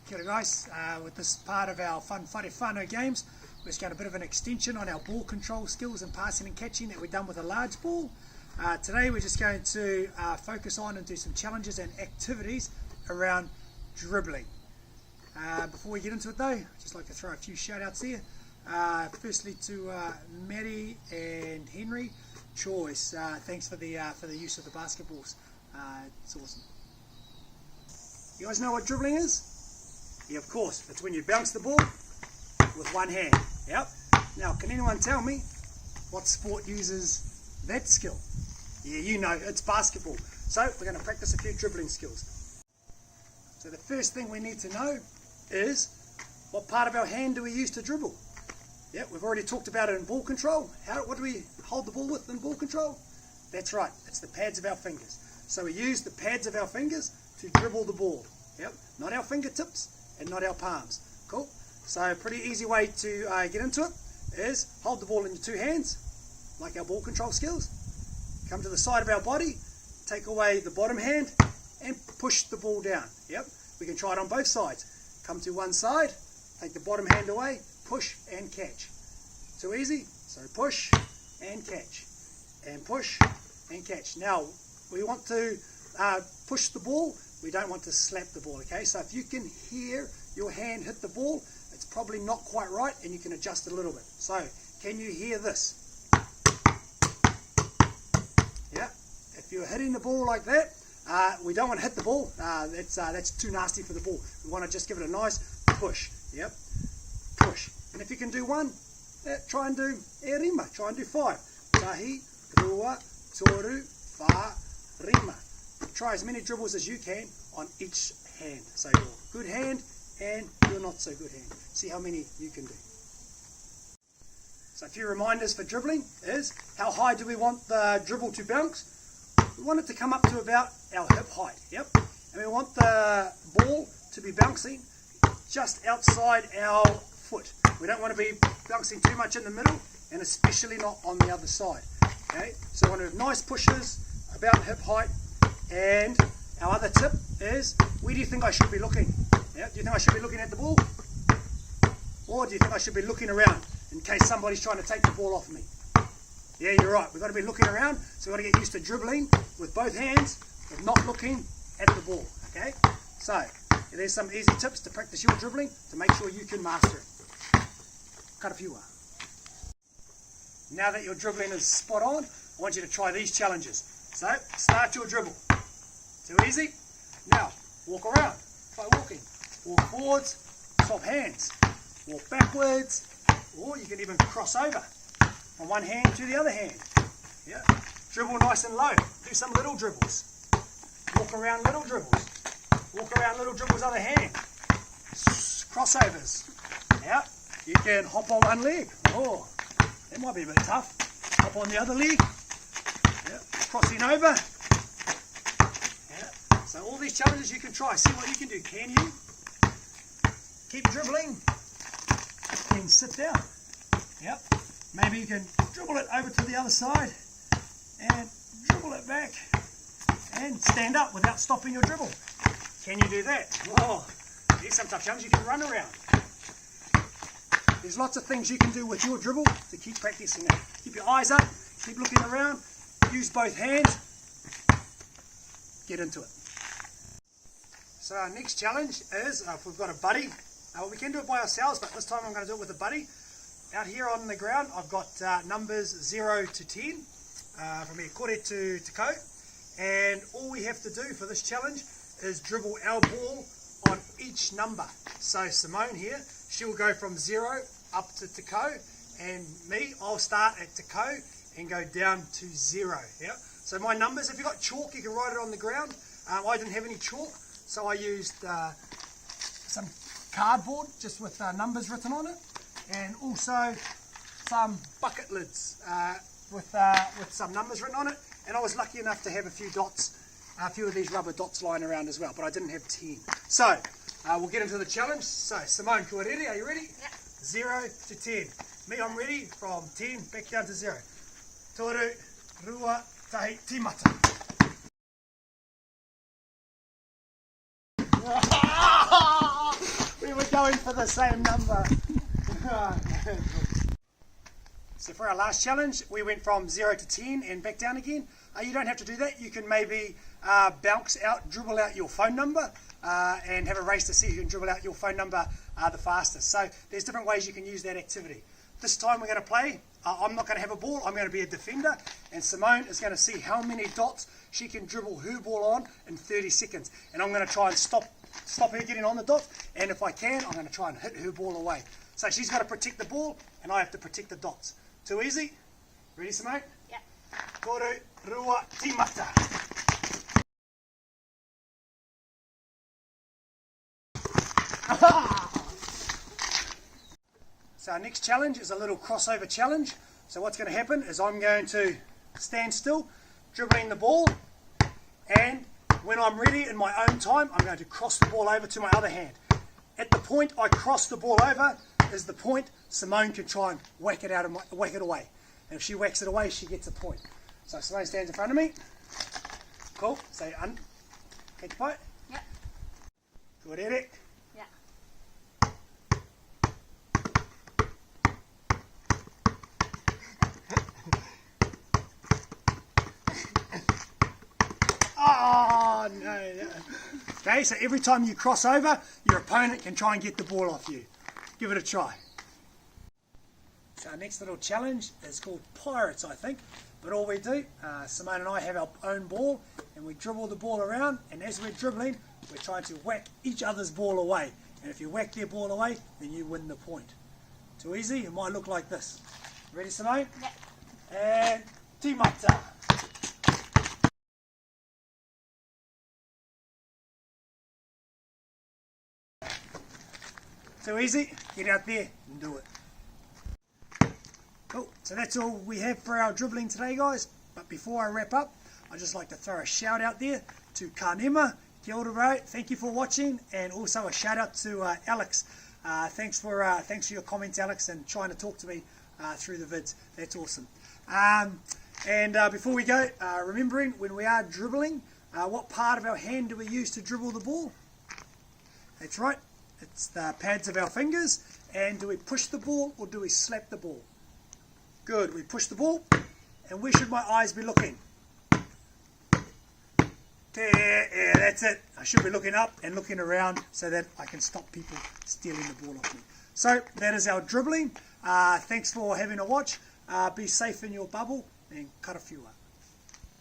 Kia ora guys, with this part of our fun Whaanau games, we're just going a bit of an extension on our ball control skills and passing and catching that we've done with a large ball. Today we're just going to focus on and do some challenges and activities around dribbling. Before we get into it though, I'd just like to throw a few shout outs here. Firstly to Maddie and Henry Choice, thanks for the use of the basketballs. It's awesome. You guys know what dribbling is? Yeah, of course. It's when you bounce the ball with one hand. Yep. Now, can anyone tell me what sport uses that skill? Yeah, you know, it's basketball. So we're going to practice a few dribbling skills. So the first thing we need to know is what part of our hand do we use to dribble? Yeah, we've already talked about it in ball control. What do we hold the ball with in ball control? That's right, it's the pads of our fingers. So we use the pads of our fingers to dribble the ball. Yep, not our fingertips and not our palms. Cool. So a pretty easy way to get into it is hold the ball in your two hands, like our ball control skills. Come to the side of our body, take away the bottom hand and push the ball down. Yep, we can try it on both sides. Come to one side, take the bottom hand away, push and catch. Too easy? So push and catch. And push and catch. Now, we want to push the ball. We don't want to slap the ball, okay? So if you can hear your hand hit the ball, it's probably not quite right and you can adjust it a little bit. So, can you hear this? Yeah, if you're hitting the ball like that, we don't want to hit the ball. That's too nasty for the ball. We want to just give it a nice push. Yep, push. And if you can do one, try and do e rima. Try and do 5. Tahi, rua, toru, wha, rima. Try as many dribbles as you can on each hand. So your good hand and your not so good hand. See how many you can do. So a few reminders for dribbling is how high do we want the dribble to bounce? We want it to come up to about our hip height. Yep. And we want the ball to be bouncing just outside our foot. We don't want to be bouncing too much in the middle and especially not on the other side. Okay. So we want to have nice pushes about hip height. And our other tip is, where do you think I should be looking? Yeah, do you think I should be looking at the ball? Or do you think I should be looking around in case somebody's trying to take the ball off me? Yeah, you're right. We've got to be looking around, so we've got to get used to dribbling with both hands, but not looking at the ball. Okay? So, there's some easy tips to practice your dribbling to make sure you can master it. Cut a few. Now that your dribbling is spot on, I want you to try these challenges. So, start your dribble. Too easy? Now, walk around. Try walking. Walk forwards, swap hands. Walk backwards, or you can even cross over from one hand to the other hand. Yeah. Dribble nice and low. Do some little dribbles. Walk around little dribbles. Walk around little dribbles other hand. Crossovers. Yeah. You can hop on one leg. Oh, that might be a bit tough. Hop on the other leg. Yeah. Crossing over. Yeah. So all these challenges you can try. See what you can do. Can you keep dribbling and sit down? Yep. Maybe you can dribble it over to the other side and dribble it back and stand up without stopping your dribble. Can you do that? Oh, here's some tough challenges. You can run around. There's lots of things you can do with your dribble to keep practicing that. Keep your eyes up. Keep looking around. Use both hands. Get into it. So our next challenge is, if we've got a buddy, we can do it by ourselves, but this time I'm going to do it with a buddy. Out here on the ground, I've got numbers 0 to 10, from here, kore to ko, and all we have to do for this challenge is dribble our ball on each number. So Simone here, she'll go from 0 up to ko, and me, I'll start at ko and go down to 0. Yeah. So my numbers, if you've got chalk, you can write it on the ground. I didn't have any chalk, so I used some cardboard just with numbers written on it, and also some bucket lids with some numbers written on it. And I was lucky enough to have a few dots, a few of these rubber dots lying around as well, but I didn't have 10. So we'll get into the challenge. So Simone, are you ready? Yeah. 0 to 10. Me, I'm ready from 10 back down to 0. Toru, rua, tahi, timata. going for the same number. So for our last challenge, we went from 0 to 10 and back down again. You don't have to do that. You can maybe dribble out your phone number and have a race to see who can dribble out your phone number the fastest. So there's different ways you can use that activity. This time we're going to play. I'm not going to have a ball. I'm going to be a defender, and Simone is going to see how many dots she can dribble her ball on in 30 seconds. And I'm going to try and stop her getting on the dots, and if I can, I'm going to try and hit her ball away. So she's got to protect the ball, and I have to protect the dots. Too easy? Ready, Simone? Yeah. Toru, rua, timata. So our next challenge is a little crossover challenge. So what's going to happen is I'm going to stand still, dribbling the ball, and when I'm ready in my own time, I'm going to cross the ball over to my other hand. At the point I cross the ball over is the point Simone can try and whack it away. And if she whacks it away, she gets a point. So Simone stands in front of me. Cool. Say un. Catch the point. Yeah. Good at it. Yeah. Oh, no. Okay, so every time you cross over, your opponent can try and get the ball off you. Give it a try. So our next little challenge is called Pirates, I think. But all we do, Simone and I have our own ball, and we dribble the ball around, and as we're dribbling, we're trying to whack each other's ball away. And if you whack their ball away, then you win the point. Too easy? It might look like this. Ready, Simone? Yeah. And timata. Too easy? Get out there and do it. Cool. So that's all we have for our dribbling today, guys. But before I wrap up, I'd just like to throw a shout out there to Kanema. Kia ora, bro. Thank you for watching, and also a shout out to Alex. Thanks for your comments, Alex, and trying to talk to me through the vids. That's awesome. And before we go, remembering when we are dribbling, what part of our hand do we use to dribble the ball? That's right. It's the pads of our fingers. And do we push the ball or do we slap the ball? Good. We push the ball. And where should my eyes be looking? Yeah, that's it. I should be looking up and looking around so that I can stop people stealing the ball off me. So that is our dribbling. Thanks for having a watch. Be safe in your bubble and karafiua.